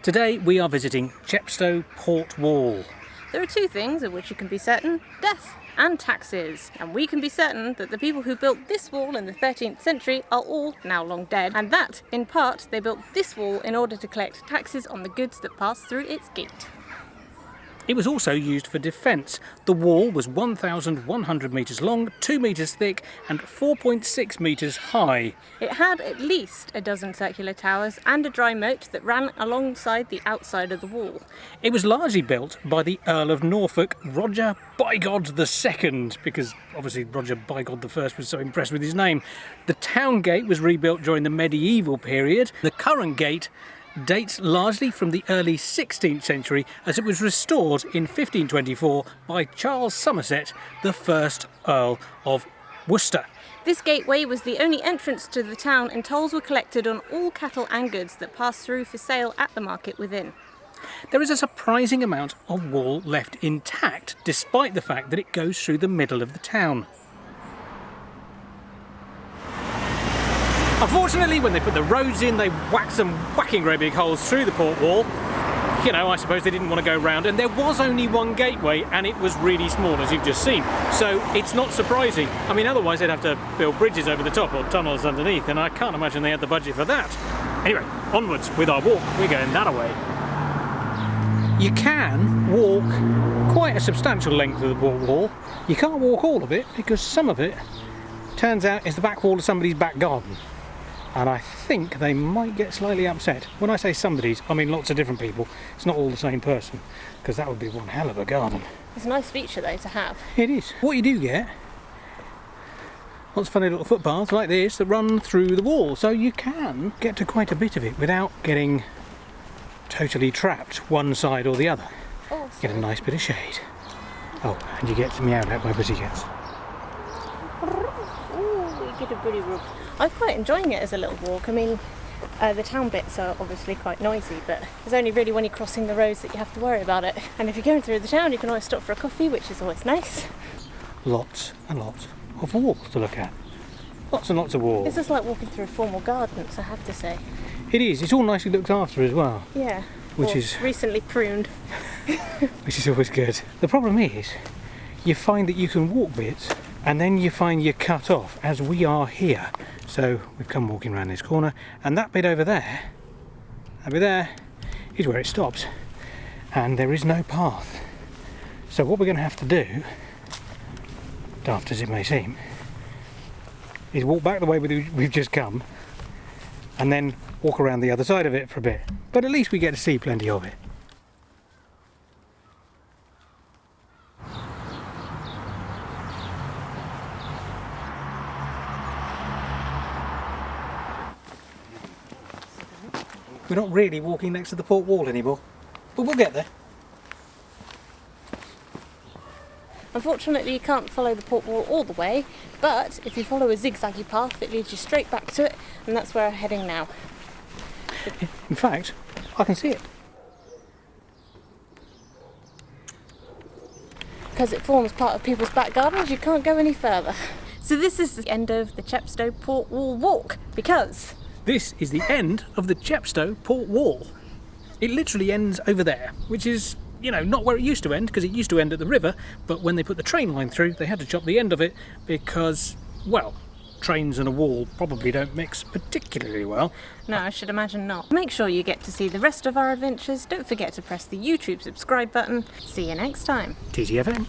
Today we are visiting Chepstow Port Wall. There are two things of which you can be certain: death and taxes. And we can be certain that the people who built this wall in the 13th century are all now long dead, and that, in part, they built this wall in order to collect taxes on the goods that pass through its gate. It was also used for defence. The wall was 1,100 metres long, 2 metres thick and 4.6 metres high. It had at least a dozen circular towers and a dry moat that ran alongside the outside of the wall. It was largely built by the Earl of Norfolk, Roger Bigod II, because obviously Roger Bigod I was so impressed with his name. The town gate was rebuilt during the medieval period. The current gate dates largely from the early 16th century, as it was restored in 1524 by Charles Somerset, the first Earl of Worcester. This gateway was the only entrance to the town, and tolls were collected on all cattle and goods that passed through for sale at the market within. There is a surprising amount of wall left intact, despite the fact that it goes through the middle of the town. Unfortunately, when they put the roads in, they whacked some whacking great big holes through the port wall. You know, I suppose they didn't want to go round, and there was only one gateway, and it was really small, as you've just seen. So it's not surprising. I mean, otherwise they'd have to build bridges over the top or tunnels underneath, and I can't imagine they had the budget for that. Anyway, onwards with our walk. We're going that way. You can walk quite a substantial length of the port wall. You can't walk all of it, because some of it turns out is the back wall of somebody's back garden. And I think they might get slightly upset. When I say somebody's, I mean lots of different people. It's not all the same person, because that would be one hell of a garden. It's a nice feature though to have. It is. What you do get, lots of funny little footpaths like this that run through the wall, so you can get to quite a bit of it without getting totally trapped one side or the other. Awesome. Get a nice bit of shade. Oh, and you get meowed at by pussycats. Get a pretty rub. I'm quite enjoying it as a little walk. I mean, the town bits are obviously quite noisy, but it's only really when you're crossing the roads that you have to worry about it. And if you're going through the town, you can always stop for a coffee, which is always nice. Lots and lots of walls to look at. Lots and lots of walls. It's just like walking through a formal garden, I have to say. It is. It's all nicely looked after as well. Yeah. Which is recently pruned. Which is always good. The problem is, you find that you can walk bits, and then you find you're cut off, as we are here. So we've come walking around this corner, and that bit over there, that bit there, is where it stops. And there is no path. So what we're going to have to do, daft as it may seem, is walk back the way we've just come, and then walk around the other side of it for a bit. But at least we get to see plenty of it. We're not really walking next to the port wall anymore, but we'll get there. Unfortunately, you can't follow the port wall all the way, but if you follow a zigzaggy path, it leads you straight back to it, and that's where we're heading now. In fact, I can see it. Because it forms part of people's back gardens, you can't go any further. So this is the end of the Chepstow Port Wall walk, because this is the end of the Chepstow Port Wall. It literally ends over there, which is, you know, not where it used to end, because it used to end at the river, but when they put the train line through, they had to chop the end of it because, well, trains and a wall probably don't mix particularly well. No, I should imagine not. Make sure you get to see the rest of our adventures. Don't forget to press the YouTube subscribe button. See you next time. TTFN.